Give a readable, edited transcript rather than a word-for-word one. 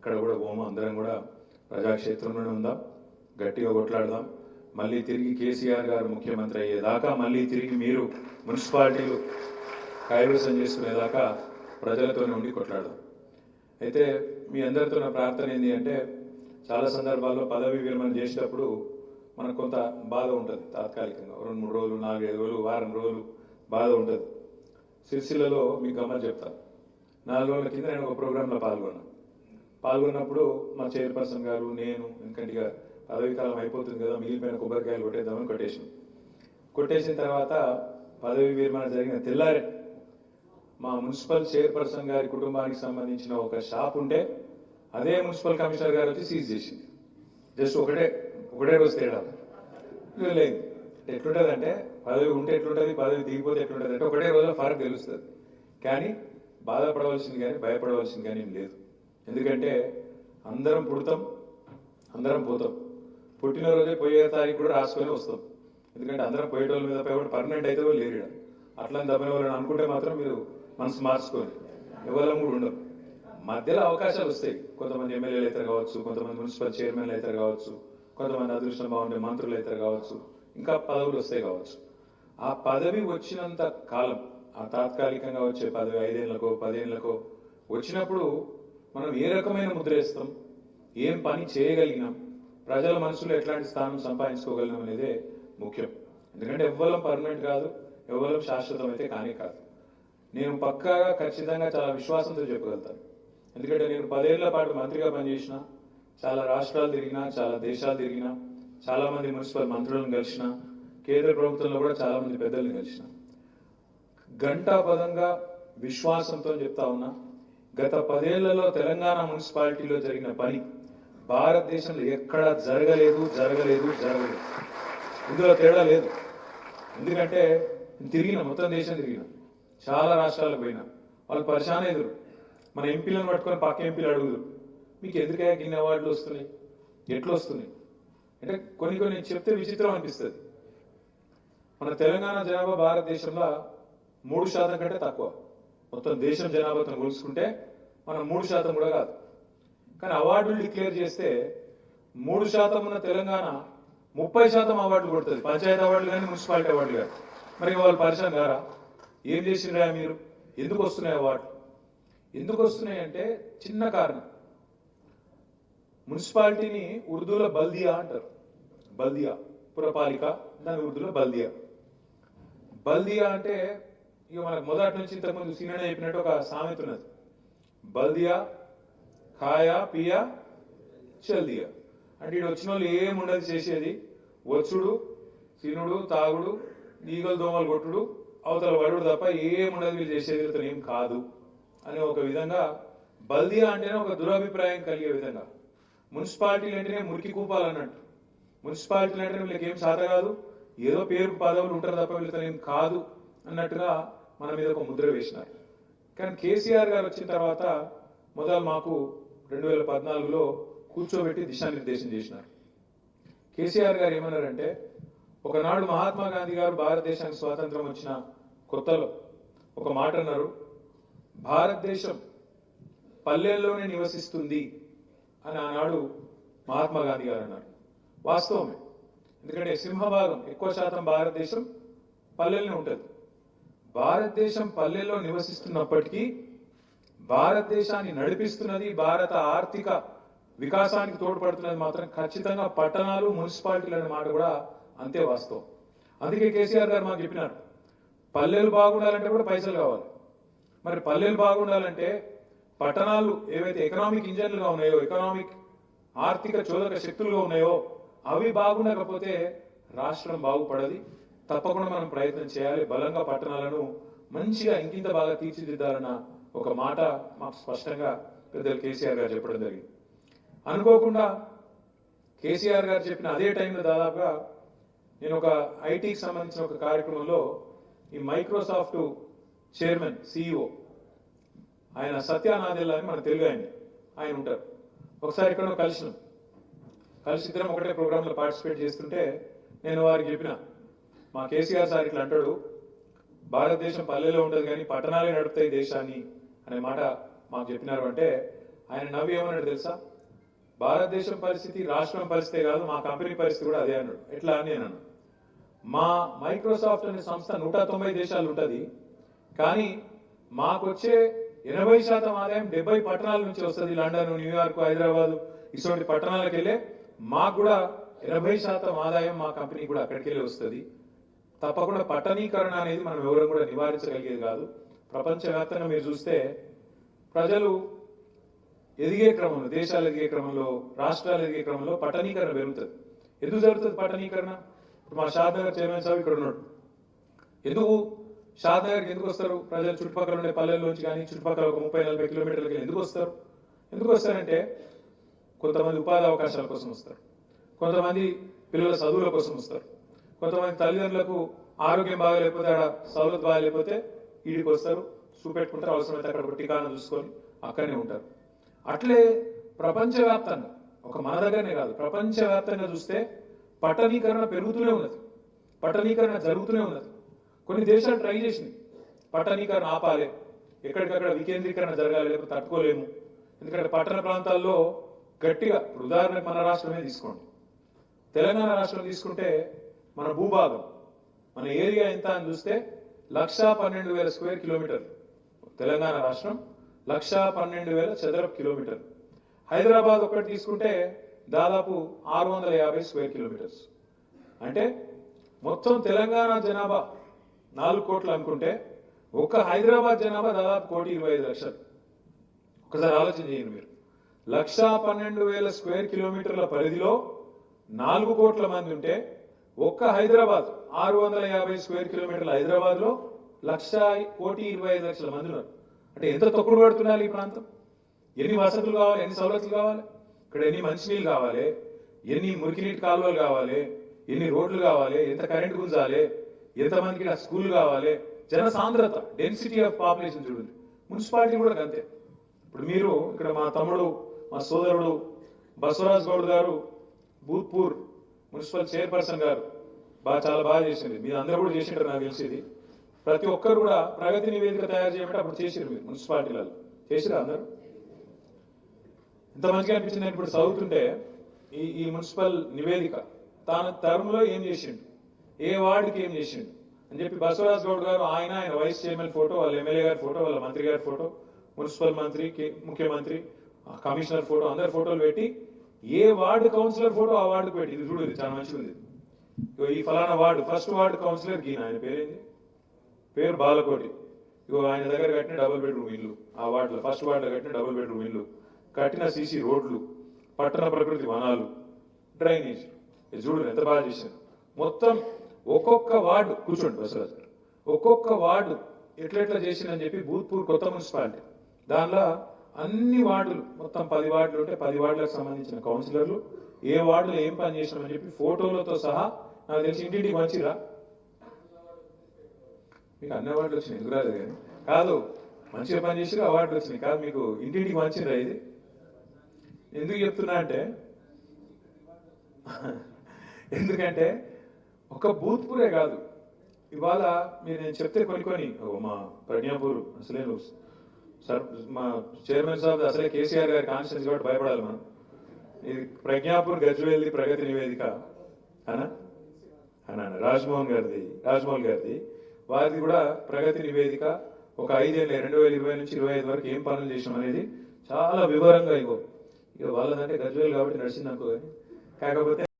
ఎక్కడ కూడా పోము, అందరం కూడా ప్రజాక్షేత్రంలోనే ఉందాం, గట్టిగా కొట్లాడదాం. మళ్ళీ తిరిగి కేసీఆర్ గారు ముఖ్యమంత్రి అయ్యేదాకా, మళ్ళీ తిరిగి మీరు మున్సిపాలిటీలు కైవసం చేసుకునేదాకా ప్రజలతోనే ఉండి కొట్లాడదాం. అయితే మీ అందరితో నా ప్రార్థన ఏంటి అంటే, చాలా సందర్భాల్లో పదవి విరమణ చేసేటప్పుడు మనకు కొంత బాధ ఉంటుంది. తాత్కాలికంగా 2-3 రోజులు, 4-5 రోజులు, వారం రోజులు బాధ ఉంటుంది. సిరిసిల్లలో మీకు గమ్మని చెప్తాను. 4 రోజుల కింద నేను ఒక ప్రోగ్రాంలో పాల్గొన్నప్పుడు మా చైర్పర్సన్ గారు, నేను, ఎందుకంటే ఇక పదవీ కాలం అయిపోతుంది కదా, మిగిలిపోయిన కొబ్బరికాయలు కొట్టేద్దామని కొట్టేసిన తర్వాత పదవి విరమణ జరిగిన తెల్లారే మా మున్సిపల్ చైర్పర్సన్ గారి కుటుంబానికి సంబంధించిన ఒక షాప్ ఉంటే అదే మున్సిపల్ కమిషనర్ గారు వచ్చి సీజ్ చేసింది. జస్ట్ ఒకటే రోజు తేడా లేదు. ఎట్లుంటుంది అంటే, పదవి ఉంటే ఎట్లుంటుంది, పదవి దిగిపోతే ఎట్లుంటుంది అంటే ఒకటే రోజులో ఫరక్ తెలుస్తుంది. కానీ బాధపడవలసింది కానీ భయపడవలసింది కానీ ఏం లేదు. ఎందుకంటే అందరం పుడతాం, అందరం పోతాం. పుట్టినరోజే పోయే తారీఖు కూడా రాసుకొని వస్తాం. ఎందుకంటే అందరం పోయేటోళ్ళ మీద పోయి పర్మనెంట్ అయితే వాళ్ళు లేరు. అట్లా దబ్బిన వాళ్ళని అనుకుంటే మాత్రం మీరు మనసు మార్చుకొని ఎవరం కూడా ఉండవు. మధ్యలో అవకాశాలు వస్తాయి. కొంతమంది ఎమ్మెల్యేలు అవుతారు కావచ్చు, కొంతమంది మున్సిపల్ చైర్మన్లు అవుతారు కావచ్చు, కొంతమంది అదృష్టం బాగుండే మంత్రులు అవుతారు కావచ్చు, ఇంకా పదవులు వస్తాయి కావచ్చు. ఆ పదవి వచ్చినంత కాలం, ఆ తాత్కాలికంగా వచ్చే పదవి 5 ఏళ్లకో 10 ఏళ్లకో వచ్చినప్పుడు మనం ఏ రకమైన ముద్ర వేస్తాం, ఏం పని చేయగలిగినాం, ప్రజల మనసులో ఎట్లాంటి స్థానం సంపాదించుకోగలిగినాం అనేదే ముఖ్యం. ఎందుకంటే ఎవ్వరం పర్మనెంట్ కాదు, ఎవ్వరం శాశ్వతం అయితే కాదు. నేను పక్కాగా ఖచ్చితంగా చాలా విశ్వాసంతో చెప్పగలుగుతాను. ఎందుకంటే నేను 10 ఏళ్ల పాటు మంత్రిగా పనిచేసిన, చాలా రాష్ట్రాలు తిరిగినా, చాలా దేశాలు తిరిగినా, చాలా మంది మున్సిపల్ మంత్రులను కలిసిన, కేంద్ర ప్రభుత్వంలో కూడా చాలా మంది పెద్దలను కలిసిన. ఘంటాపదంగా విశ్వాసంతో చెప్తా ఉన్నా, గత 10 ఏళ్లలో తెలంగాణ మున్సిపాలిటీలో జరిగిన పని భారతదేశంలో ఎక్కడా జరగలేదు. ఇందులో తేడా లేదు. ఎందుకంటే మొత్తం దేశం తిరిగిన, చాలా రాష్ట్రాలకు పోయినా, వాళ్ళు పరిశాన ఎదురు. మన ఎంపీలను పట్టుకొని పక్క ఎంపీలు అడుగుదురు, మీకు ఎందుకయ్యా గిన్నె అవార్డులు వస్తున్నాయి, ఎట్లా వస్తున్నాయి అంటే కొన్ని చెప్తే విచిత్రం అనిపిస్తుంది. మన తెలంగాణ జనాభా భారతదేశంలో 3% కంటే తక్కువ. మొత్తం దేశం జనాభాతో పోల్చుకుంటే మనం 3% కూడా కాదు. కానీ అవార్డులు డిక్లేర్ చేస్తే 3% ఉన్న తెలంగాణ 30% అవార్డులు కొడుతుంది. పంచాయతీ అవార్డులు కానీ, మున్సిపాలిటీ అవార్డులు కానీ. మరి వాళ్ళు పరిశ్రమ గారా, ఏం చేసిండ్రా మీరు, ఎందుకు వస్తున్నాయి అవార్డులు? ఎందుకు వస్తున్నాయి అంటే చిన్న కారణం. మున్సిపాలిటీని ఉర్దూలో బల్దియా అంటారు. బల్దియా పురపాలిక, దాని ఉర్దూలో బల్దియా అంటే ఇక మనకు మొదటి నుంచి ఇంతకుముందు సీనియర్ చెప్పినట్టు ఒక సామెత ఉన్నది. బల్దియా ఖాయా పియా చల్దియా అంటే ఇటు వచ్చిన వాళ్ళు ఏముండదు చేసేది, వచ్చుడు, తినుడు, తాగుడు, ఈగలు దోమలు కొట్టుడు, అవతల పడుడు తప్ప ఏముండదు, వీళ్ళు చేసేది ఏం కాదు అనే ఒక విధంగా బల్దియా అంటేనే ఒక దురభిప్రాయం కలిగే విధంగా. మున్సిపాలిటీలు అంటేనే మురికి కూపాలన్నట్టు. మున్సిపాలిటీలు అంటే వీళ్ళకి ఏం సాధ కాదు, ఏదో పేరు పదవులు ఉంటారు తప్ప వీళ్ళతో ఏం కాదు అన్నట్టుగా మన మీద ఒక ముద్ర వేసినారు. కానీ కేసీఆర్ గారు వచ్చిన తర్వాత మొదలు మాకు 2014లో కూర్చోబెట్టి దిశానిర్దేశం చేసినారు. కేసీఆర్ గారు ఏమన్నారంటే, ఒకనాడు మహాత్మా గాంధీ గారు భారతదేశానికి స్వాతంత్రం వచ్చిన కొత్తలో ఒక మాట అన్నారు, భారతదేశం పల్లెల్లోనే నివసిస్తుంది అని ఆనాడు మహాత్మా గాంధీ గారు అన్నారు. వాస్తవమే. ఎందుకంటే సింహభాగం, ఎక్కువ శాతం భారతదేశం పల్లెల్లోనే ఉంటుంది. భారతదేశం పల్లెల్లో నివసిస్తున్నప్పటికీ భారతదేశాన్ని నడిపిస్తున్నది, భారత ఆర్థిక వికాసానికి తోడ్పడుతున్నది మాత్రం ఖచ్చితంగా పట్టణాలు, మున్సిపాలిటీలు అనే మాట కూడా అంతే వాస్తవం. అందుకే కేసీఆర్ గారు మాకు చెప్పినారు, పల్లెలు బాగుండాలంటే కూడా పైసలు కావాలి. మరి పల్లెలు బాగుండాలంటే పట్టణాలు ఏవైతే ఎకనామిక్ ఇంజన్లుగా ఉన్నాయో, ఎకనామిక్ ఆర్థిక చోదక శక్తులుగా ఉన్నాయో అవి బాగుండకపోతే రాష్ట్రం బాగుపడది. తప్పకుండా మనం ప్రయత్నం చేయాలి, బలంగా పట్టణాలను మంచిగా ఇంకింత బాగా తీర్చిదిద్దాలన్న ఒక మాట మాకు స్పష్టంగా పెద్దలు కేసీఆర్ గారు చెప్పడం జరిగింది. అనుకోకుండా కేసీఆర్ గారు చెప్పిన అదే టైంలో దాదాపుగా నేను ఒక ఐటీకి సంబంధించిన ఒక కార్యక్రమంలో ఈ మైక్రోసాఫ్ట్ చైర్మన్ CEO ఆయన సత్యానాదెల్లా అని మన తెలుగు ఆయన ఉంటారు. ఒకసారి ఇక్కడ కలిసి ఇద్దరం ఒకటే ప్రోగ్రాంలో పార్టిసిపేట్ చేస్తుంటే నేను వారికి చెప్పిన, మా కేసీఆర్ సార్ ఇట్లా అంటాడు, భారతదేశం పల్లెలో ఉంటుంది కానీ పట్టణాలే నడుపుతాయి దేశాన్ని అనే మాట మాకు చెప్పినారు. అంటే ఆయన నవ్వి ఏమన్నాడు తెలుసా? భారతదేశం పరిస్థితి రాష్ట్రం పరిస్థితే కాదు, మా కంపెనీ పరిస్థితి కూడా అదే అన్నాడు. ఎట్లా అని నేను అన్నాను. మా మైక్రోసాఫ్ట్ అనే సంస్థ 190 దేశాలు ఉంటుంది, కానీ మాకొచ్చే 80% ఆదాయం 70 పట్టణాల నుంచి వస్తుంది. లండన్, న్యూయార్క్, హైదరాబాద్ ఇటువంటి పట్టణాలకు వెళ్ళే మాకు కూడా 80% ఆదాయం మా కంపెనీ కూడా అక్కడికి వెళ్ళి వస్తుంది. తప్పకుండా పట్టణీకరణ అనేది మనం ఎవరు కూడా నివారించగలిగేది కాదు. ప్రపంచవ్యాప్తంగా మీరు చూస్తే ప్రజలు ఎదిగే క్రమంలో, దేశాలు ఎదిగే క్రమంలో, రాష్ట్రాలు ఎదిగే క్రమంలో పట్టణీకరణ పెరుగుతుంది. ఎందుకు జరుగుతుంది పట్టణీకరణ? ఇప్పుడు మా షాద్నగర్ చైర్మన్ సాబ్ ఇక్కడ ఉన్నాడు. ఎందుకు షాద్నగర్కి ఎందుకు వస్తారు ప్రజలు? చుట్టుపక్కల ఉండే పల్లెల్లోంచి కానీ చుట్టుపక్కల ఒక 30-40 కిలోమీటర్లకి ఎందుకు వస్తారు? ఎందుకు వస్తారంటే కొంతమంది ఉపాధి అవకాశాల కోసం వస్తారు, కొంతమంది పిల్లల చదువుల కోసం వస్తారు, కొంతమంది తల్లిదండ్రులకు ఆరోగ్యం బాగాలేకపోతే, ఆడ సౌలత్ బాగాలేకపోతే ఈడికి వస్తారు, చూపెట్టుకుంటారు, అవసరమైతే అక్కడ టికానా చూసుకొని అక్కడనే ఉంటారు. అట్లే ప్రపంచవ్యాప్తంగా, ఒక మన దగ్గరనే కాదు, ప్రపంచవ్యాప్తంగా చూస్తే పట్టణీకరణ పెరుగుతూనే ఉన్నది, పట్టణీకరణ జరుగుతూనే ఉన్నది. కొన్ని దేశాలు ట్రై చేసినాయి పట్టణీకరణ ఆపాలి, ఎక్కడికక్కడ వికేంద్రీకరణ జరగాలి, లేకపోతే తట్టుకోలేము. ఎందుకంటే పట్టణ ప్రాంతాల్లో గట్టిగా, ఉదాహరణకు మన రాష్ట్రమే తీసుకోండి, తెలంగాణ రాష్ట్రం తీసుకుంటే మన భూభాగం, మన ఏరియా ఎంత అని చూస్తే 1,12,000 స్క్వేర్ కిలోమీటర్లు. తెలంగాణ రాష్ట్రం 1,12,000 చదరపు కిలోమీటర్లు. హైదరాబాద్ ఒక్కటి తీసుకుంటే దాదాపు 650 స్క్వేర్ కిలోమీటర్స్. అంటే మొత్తం తెలంగాణ జనాభా 4 కోట్లు అనుకుంటే ఒక్క హైదరాబాద్ జనాభా దాదాపు 1,25,00,000. ఒకసారి ఆలోచన చేయండి మీరు. 1,12,000 స్క్వేర్ కిలోమీటర్ల పరిధిలో 4 కోట్ల మంది ఉంటే ఒక్క హైదరాబాద్ 650 స్క్వేర్ కిలోమీటర్ల హైదరాబాద్ లో 1,25,00,000 మంది ఉన్నారు. అంటే ఎంత తొక్కుడు పడుతున్నారు ఈ ప్రాంతం? ఎన్ని వసతులు కావాలి, ఎన్ని సౌలతులు కావాలి, ఇక్కడ ఎన్ని మంచినీళ్ళు కావాలి, ఎన్ని మురికినీటి కాలువలు కావాలి, ఎన్ని రోడ్లు కావాలి, ఎంత కరెంట్ గుంజాలి, ఎంతమందికి ఇక్కడ స్కూల్ కావాలి, జన సాంద్రత, డెన్సిటీ ఆఫ్ పాపులేషన్ చూడండి. మున్సిపాలిటీ కూడా అంతే. ఇప్పుడు మీరు ఇక్కడ మా తమ్ముడు, మా సోదరుడు బసవరాజ్ గౌడ్ గారు, భూత్పూర్ మున్సిపల్ చైర్పర్సన్ గారు చాలా బాగా చేసింది. మీరు అందరూ కూడా చేసింటారు నాకు తెలిసింది. ప్రతి ఒక్కరు కూడా ప్రగతి నివేదిక తయారు చేయమంటే అప్పుడు చేసిరు, మీరు మున్సిపాలిటీలలో చేసిరా అందరూ? ఎంత మంచిగా అనిపించింది. ఇప్పుడు చదువుతుంటే ఈ మున్సిపల్ నివేదిక తన తరంలో ఏం చేసిండు, ఏ వార్డుకి ఏం చేసిండు అని చెప్పి బసవరాజ్ గౌడ్ గారు, ఆయన వైస్ చైర్మన్ ఫోటో, వాళ్ళ ఎమ్మెల్యే గారి ఫోటో, వాళ్ళ మంత్రి గారి ఫోటో, మున్సిపల్ మంత్రి, ముఖ్యమంత్రి, కమిషనర్ ఫోటో, అందరి ఫోటోలు పెట్టి ఏ వార్డు కౌన్సిలర్ ఫోటో ఆ వార్డుకు పెట్టి, ఇది చూడు, ఇది చాలా మంచిగా ఉంది. ఈ ఫలానా వార్డు ఫస్ట్ వార్డు కౌన్సిలర్ గీన, ఆయన పేరేంది, పేరు బాలకోటి. ఇగో ఆయన దగ్గర కట్టిన డబుల్ బెడ్రూమ్ ఇల్లు, ఆ వార్డులో ఫస్ట్ వార్డులో కట్టిన డబుల్ బెడ్రూమ్ ఇల్లు, కట్టిన సీసీ రోడ్లు, పట్టణ ప్రకృతి వనాలు, డ్రైనేజ్, ఇది చూడు ఎంత బాగా చేశారు. మొత్తం ఒక్కొక్క వార్డు, కూర్చోండి బసవరాజు గారు, ఒక్కొక్క వార్డు ఎట్లెట్లా చేసిందని చెప్పి భూత్పూర్ కొత్త మున్సిపాలిటీ, దానిలో అన్ని వార్డులు, మొత్తం 10 వార్డులు ఉంటే 10 వార్డులకు సంబంధించిన కౌన్సిలర్లు ఏ వార్డులో ఏం పని చేసినామని చెప్పి ఫోటోలతో సహా, నాకు తెలిసి ఇంటింటికి మంచిరా, మీకు అన్ని అవార్డులు వచ్చినాయి, ఎందుకు రాలేదు కానీ కాదు, మంచిగా పని చేసి అవార్డులు వచ్చినాయి కాదు, మీకు ఇంటింటికి మంచిరా. ఇది ఎందుకు చెప్తున్నా అంటే, ఎందుకంటే ఒక భూత్పూరే కాదు, ఇవాళ మీరు నేను చెప్తే కొన్ని మా ప్రజ్ఞాపూర్ అసలే సార్, మా చైర్మన్ సాబ్ అసలే కేసీఆర్ గారి కాన్స్టిట్యూన్సీ కాబట్టి భయపడాలి మనం. ఇది ప్రజ్ఞాపూర్ గజ్వేల్ది ప్రగతి నివేదిక అనా రాజ్మోహన్ గారిది వారిది కూడా ప్రగతి నివేదిక. ఒక 5 ఏళ్ళ 2020 నుంచి 25 వరకు ఏం పనులు చేసాం అనేది చాలా వివరంగా ఇగో వాళ్ళదంటే గజ్వేల్ కాబట్టి నడిచింది అనుకో, కాకపోతే